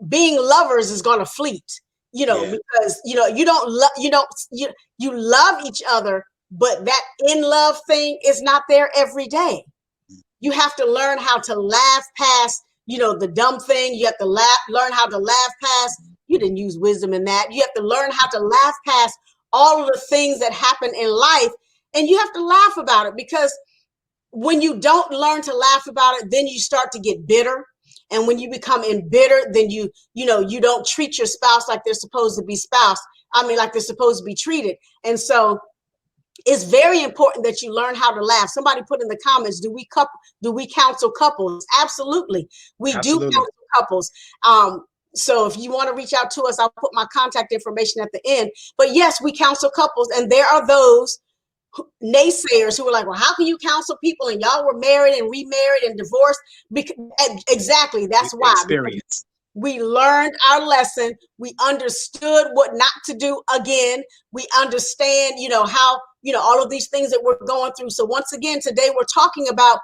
being lovers is going to fleet, because you don't you love each other, but that in love thing is not there every day. You have to learn how to laugh past the dumb thing. You have to learn how to laugh past, you didn't use wisdom in that. You have to learn how to laugh past all of the things that happen in life, and you have to laugh about it, because when you don't learn to laugh about it, then you start to get bitter. And when you become embittered, then you don't treat your spouse like they're supposed to be like they're supposed to be treated. And so it's very important that you learn how to laugh. Somebody put in the comments, do we counsel couples? Absolutely. We do Absolutely. counsel couples. So if you want to reach out to us, I'll put my contact information at the end. But yes, we counsel couples, and there are those naysayers who were like, well, how can you counsel people and y'all were married and remarried and divorced? Exactly, that's why. Experience. We learned our lesson. We understood what not to do again. We understand, how, all of these things that we're going through. So once again, today we're talking about,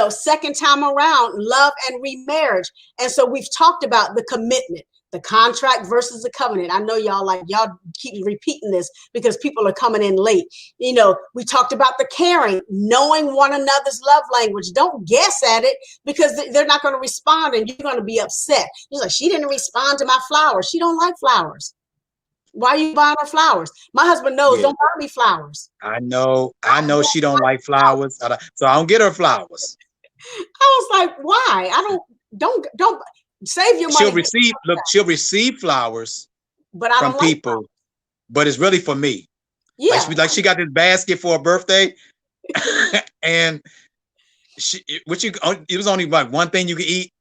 second time around, love and remarriage. And so we've talked about the commitment, the contract versus the covenant. I know y'all keep repeating this because people are coming in late. We talked about the caring, knowing one another's love language. Don't guess at it, because they're not going to respond and you're going to be upset. You're like, she didn't respond to my flowers. She don't like flowers. Why are you buying her flowers? My husband knows, don't buy me flowers. I know she don't like flowers, so I don't get her flowers. I was like, why? I don't save your money. She'll receive flowers, but I from don't like people, flowers. but it's really for me. Yeah. Like she got this basket for her birthday, and it was only like one thing you could eat,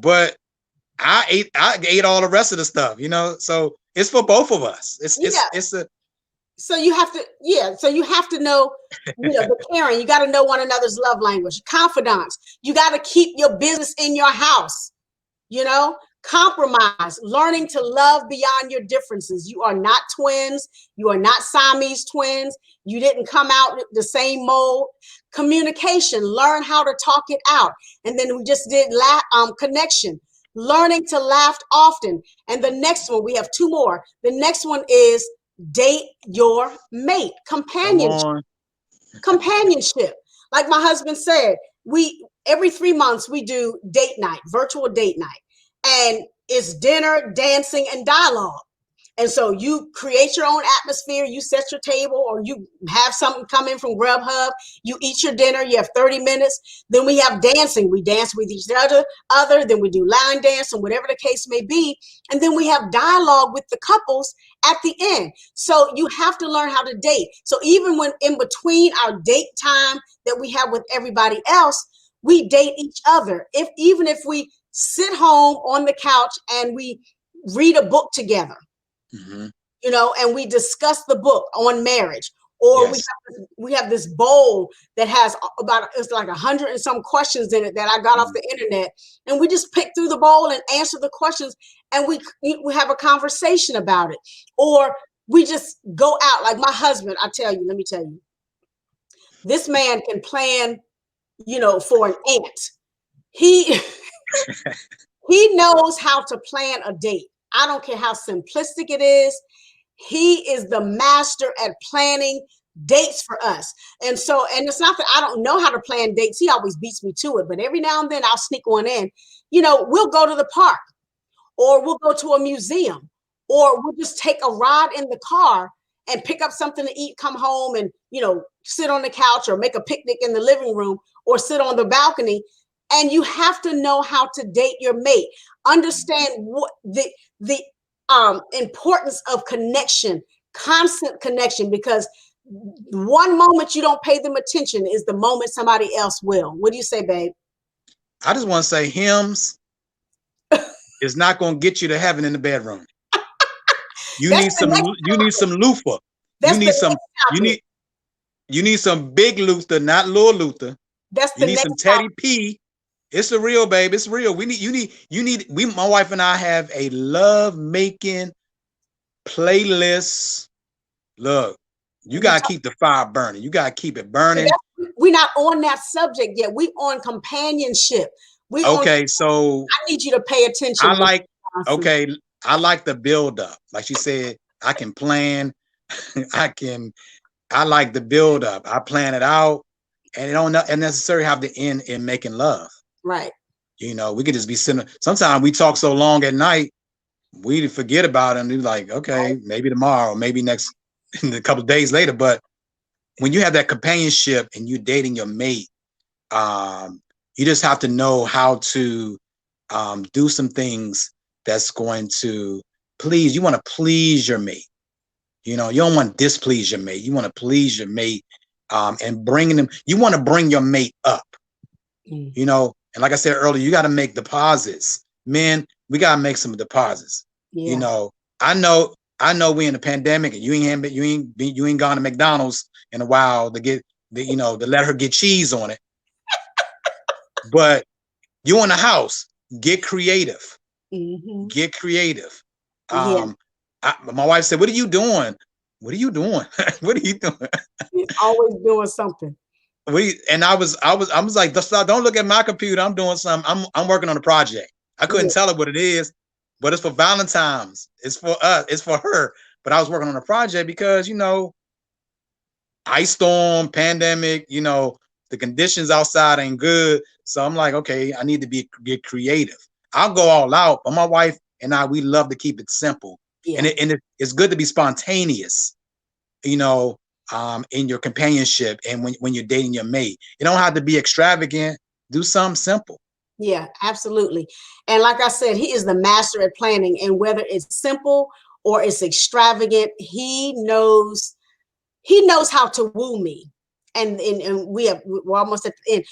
but I ate all the rest of the stuff, so it's for both of us. So you have to know, the caring. You got to know one another's love language, confidants. You got to keep your business in your house, Compromise, learning to love beyond your differences. You are not twins. You are not Siamese twins. You didn't come out the same mold. Communication, learn how to talk it out. And then we just did connection, learning to laugh often. And the next one, we have two more. The next one is date your mate. Come on. Companionship. Like my husband said, we every 3 months we do date night, virtual date night. And it's dinner, dancing, and dialogue. And so you create your own atmosphere. You set your table, or you have something come in from Grubhub. You eat your dinner. You have 30 minutes. Then we have dancing. We dance with each other. Then we do line dance and whatever the case may be. And then we have dialogue with the couples at the end. So you have to learn how to date. So even when in between our date time that we have with everybody else, we date each other. Even if we sit home on the couch and we read a book together, and we discuss the book on marriage, or Yes. we have this bowl that has it's like 100 and some questions in it that I got off the internet, and we just pick through the bowl and answer the questions, and we have a conversation about it. Or we just go out, like my husband. Let me tell you, this man can plan, for an ant. He he knows how to plan a date. I don't care how simplistic it is. He is the master at planning dates for us. And it's not that I don't know how to plan dates. He always beats me to it. But every now and then I'll sneak one in. We'll go to the park, or we'll go to a museum, or we'll just take a ride in the car and pick up something to eat, come home and, sit on the couch or make a picnic in the living room or sit on the balcony. And you have to know how to date your mate. Understand what the importance of connection, constant connection, because one moment you don't pay them attention is the moment somebody else will. What do you say, babe? I just want to say hymns is not going to get you to heaven in the bedroom. You need some Luther. You need some big Luther, not little Luther. You need some Teddy P. It's a real, babe. It's real. My wife and I have a love making playlist. Look, you got to keep the fire burning. You got to keep it burning. We're not on that subject yet. We on companionship. So I need you to pay attention. I like the build up. Like she said, I can plan. I like the build up. I plan it out, and it don't necessarily have to end in making love. Right. We could just be sitting. Sometimes we talk so long at night, we forget about it and be like, okay, maybe tomorrow, maybe next, a couple of days later. But when you have that companionship and you're dating your mate, you just have to know how to do some things that's going to please. You want to please your mate. You don't want to displease your mate. You want to please your mate, and bringing them. You want to bring your mate up. And like I said earlier, you got to make deposits. Men, we got to make some deposits. Yeah. I know we in the pandemic, and you ain't gone to McDonald's in a while to get to let her get cheese on it. But you in the house, get creative. Get creative. My wife said, "What are you doing? What are you doing? What are you doing?" He's always doing something. I was like, don't look at my computer. I'm doing something. I'm working on a project. I couldn't tell her what it is, but it's for Valentine's. It's for us. It's for her. But I was working on a project because ice storm, pandemic. The conditions outside ain't good. So I'm like, okay, I need to get creative. I'll go all out. But my wife and I, we love to keep it simple. Yeah. And it's good to be spontaneous. In your companionship and when you're dating your mate. You don't have to be extravagant. Do something simple. Yeah, absolutely. And like I said, he is the master at planning. And whether it's simple or it's extravagant, he knows how to woo me. And we're almost at the end.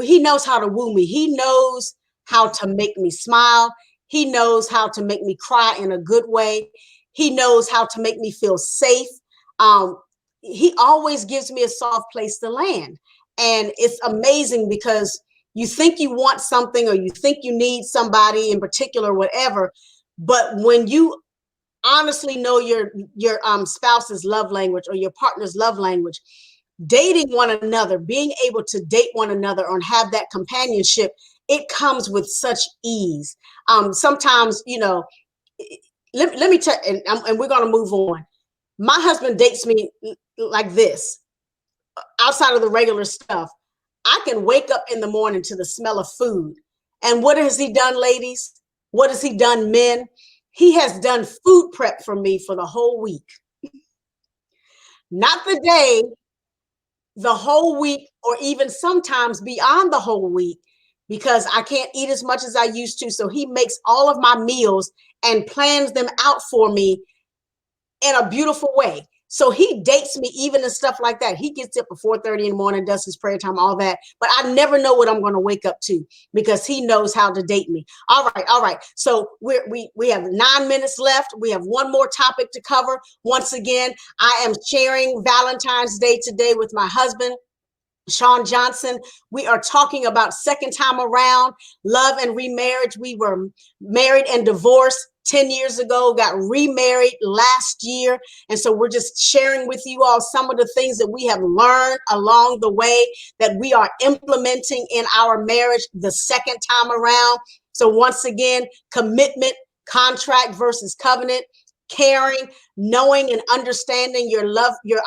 He knows how to woo me. He knows how to make me smile. He knows how to make me cry in a good way. He knows how to make me feel safe. He always gives me a soft place to land. And it's amazing because You think you want something, or you think you need somebody in particular, whatever. But when you honestly know your spouse's love language or your partner's love language, dating one another, being able to date one another and have that companionship, it comes with such ease. Sometimes, let me tell, and we're going to move on. My husband dates me like this, outside of the regular stuff. I can wake up in the morning to the smell of food. And what has he done, ladies? What has he done, men? He has done food prep for me for the whole week. Not the day, the whole week, or even sometimes beyond the whole week, because I can't eat as much as I used to. So he makes all of my meals and plans them out for me in a beautiful way. So he dates me even and stuff like that. He gets up at 4:30 in the morning, does his prayer time, all that. But I never know what I'm going to wake up to, because he knows how to date me. All right. So we have 9 minutes left. We have one more topic to cover. Once again, I am sharing Valentine's Day today with my husband, Shaun Johnson. We are talking about second time around, love and remarriage. We were married and divorced 10 years ago, got remarried last year. And so we're just sharing with you all some of the things that we have learned along the way that we are implementing in our marriage the second time around. So once again, commitment, contract versus covenant, caring, knowing and understanding your love, your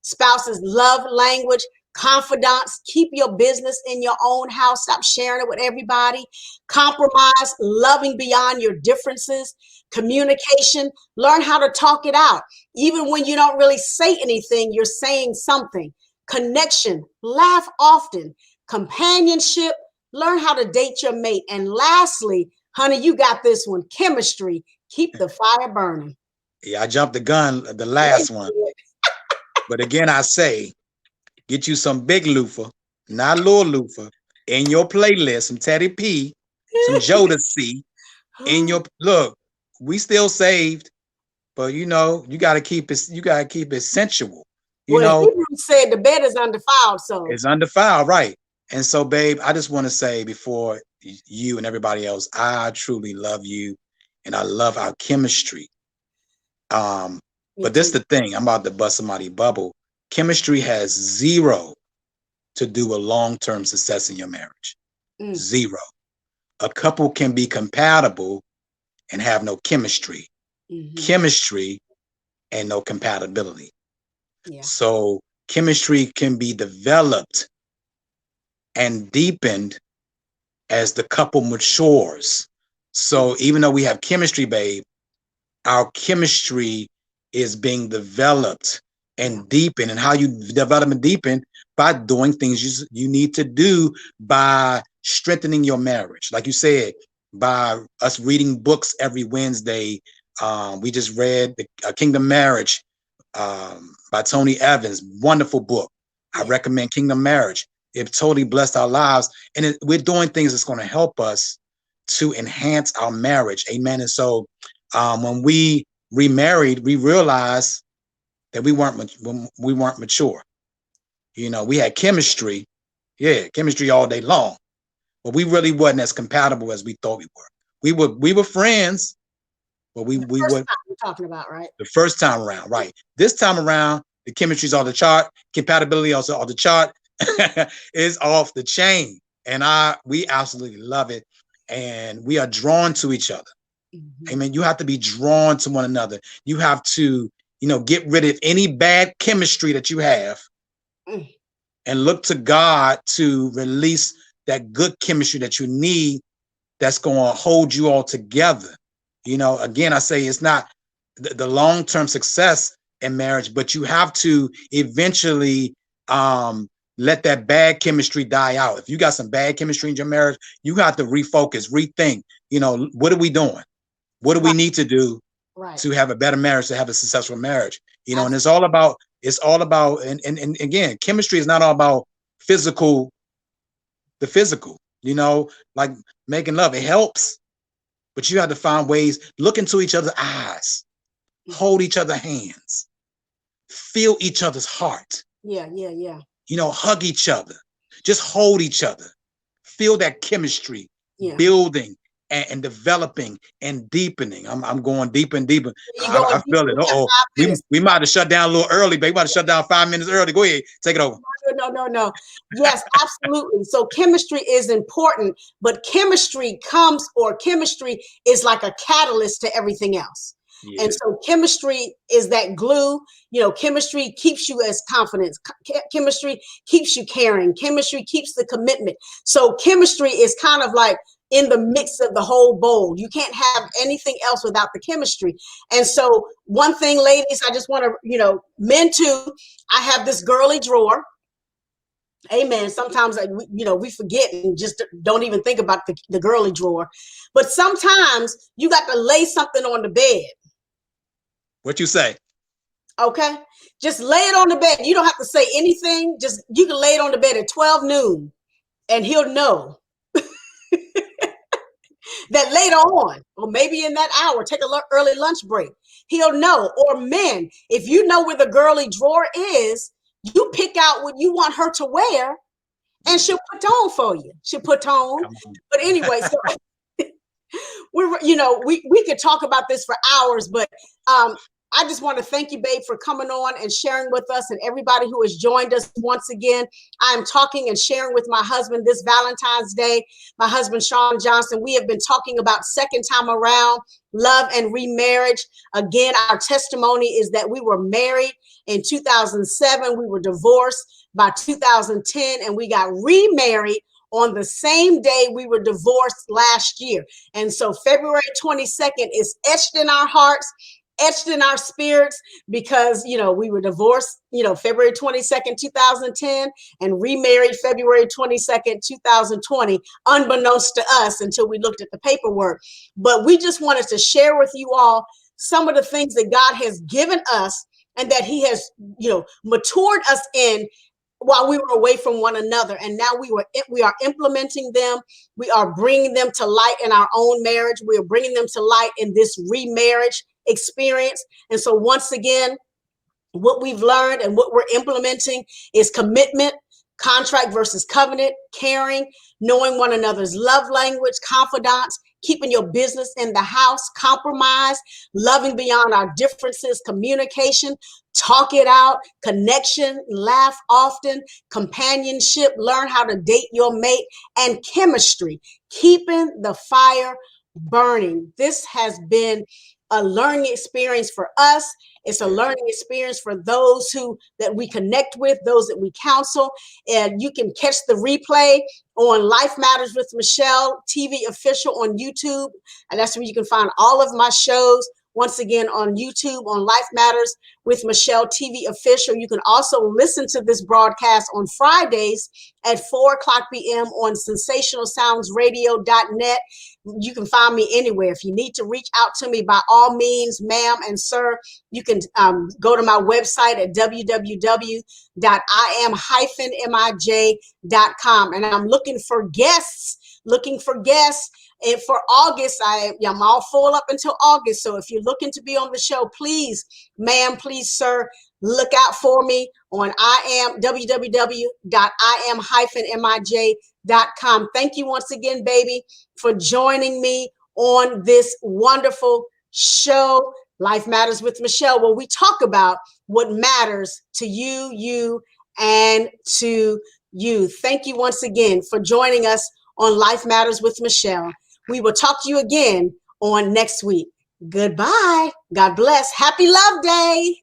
spouse's love language, confidants, keep your business in your own house, stop sharing it with everybody, compromise, loving beyond your differences, communication, learn how to talk it out. Even when you don't really say anything, you're saying something. Connection, laugh often. Companionship, learn how to date your mate. And lastly, honey, you got this one, chemistry, keep the fire burning. Yeah, I jumped the gun, the last one. But again, I say, get you some big loofah, not little loofah, in your playlist, some Teddy P, some Jodeci, in your look. We still saved, but you gotta keep it sensual. Well, Hebrews said the bed is undefiled, so it's undefiled, right? And so, babe, I just want to say before you and everybody else, I truly love you, and I love our chemistry. But this is the thing, I'm about to bust somebody's bubble. Chemistry has zero to do with long-term success in your marriage. Zero. A couple can be compatible and have no chemistry. Chemistry and no compatibility. Yeah. So chemistry can be developed and deepened as the couple matures. So even though we have chemistry, babe, our chemistry is being developed and deepened. And how you develop and deepen? By doing things you need to do, by strengthening your marriage. Like you said, by us reading books every Wednesday. We just read the Kingdom Marriage by Tony Evans. Wonderful book. I recommend Kingdom Marriage. It totally blessed our lives. And we're doing things that's going to help us to enhance our marriage. Amen. And so when we remarried, we realized that we weren't mature. We had chemistry, chemistry all day long, but we really wasn't as compatible as we thought we were. We were friends, but we were. We're talking about, right? The first time around, right? This time around, the chemistry's off the chart, compatibility also off the chart, is off the chain, and we absolutely love it, and we are drawn to each other. Amen. You have to be drawn to one another. You have to, get rid of any bad chemistry that you have and look to God to release that good chemistry that you need, that's going to hold you all together. Again, I say it's not the long-term success in marriage, but you have to eventually let that bad chemistry die out. If you got some bad chemistry in your marriage, you have to refocus, rethink, what are we doing? What do we need to do to have a better marriage, to have a successful marriage? And it's all about, and again, chemistry is not all about the physical, like making love. It helps, but you have to find ways, look into each other's eyes, hold each other's hands, feel each other's heart. Yeah. Hug each other. just hold each other, feel that chemistry building and developing and deepening. I'm going deeper and deeper. I feel it. We might have shut down a little early, baby. We might have shut down 5 minutes early. Go ahead, take it over. No. Yes, absolutely. So chemistry is important, but chemistry is like a catalyst to everything else. Yeah. And so chemistry is that glue. Chemistry keeps you as confidence. Chemistry keeps you caring. Chemistry keeps the commitment. So chemistry is kind of like in the mix of the whole bowl. You can't have anything else without the chemistry. And so one thing, ladies, I just want to, men too, I have this girly drawer. Amen. Sometimes, we forget and just don't even think about the girly drawer. But sometimes you got to lay something on the bed. What you say? Okay. Just lay it on the bed. You don't have to say anything. Just, you can lay it on the bed at 12 noon and he'll know that later on, or maybe in that hour, take an early lunch break. He'll know. Or men, if you know where the girly drawer is, you pick out what you want her to wear and she'll put on for you. She'll put on. But anyway, so we could talk about this for hours, but I just want to thank you, babe, for coming on and sharing with us, and everybody who has joined us once again. I'm talking and sharing with my husband this Valentine's Day, my husband, Shaun Johnson. We have been talking about second time around, love and remarriage. Again, our testimony is that we were married in 2007. We were divorced by 2010, and we got remarried on the same day we were divorced last year. And so February 22nd is etched in our hearts, etched in our spirits, because, we were divorced, February 22nd, 2010, and remarried February 22nd, 2020, unbeknownst to us until we looked at the paperwork. But we just wanted to share with you all some of the things that God has given us and that he has, matured us in while we were away from one another. And now we are implementing them. We are bringing them to light in our own marriage. We are bringing them to light in this remarriage experience. And so once again, what we've learned and what we're implementing is commitment, contract versus covenant, caring, knowing one another's love language, confidants, keeping your business in the house, compromise, loving beyond our differences, communication, talk it out, connection, laugh often, companionship, learn how to date your mate, and chemistry, keeping the fire burning. This has been a learning experience for us. It's a learning experience for those that we connect with, those that we counsel. And you can catch the replay on Life Matters with Michele TV official on YouTube. And that's where you can find all of my shows. Once again, on YouTube, on Life Matters with Michele TV official. You can also listen to this broadcast on Fridays at 4:00 p.m. on sensationalsoundsradio.net. You can find me anywhere. If you need to reach out to me, by all means, ma'am and sir, you can go to my website at www.im-mij.com. And I'm looking for guests. And for August, I'm all full up until August. So if you're looking to be on the show, please, ma'am, please, sir, look out for me on www.im-mij.com. Thank you once again, baby, for joining me on this wonderful show, Life Matters with Michele, where we talk about what matters to you, and to you. Thank you once again for joining us on Life Matters with Michele. We will talk to you again on next week. Goodbye. God bless. Happy Love Day.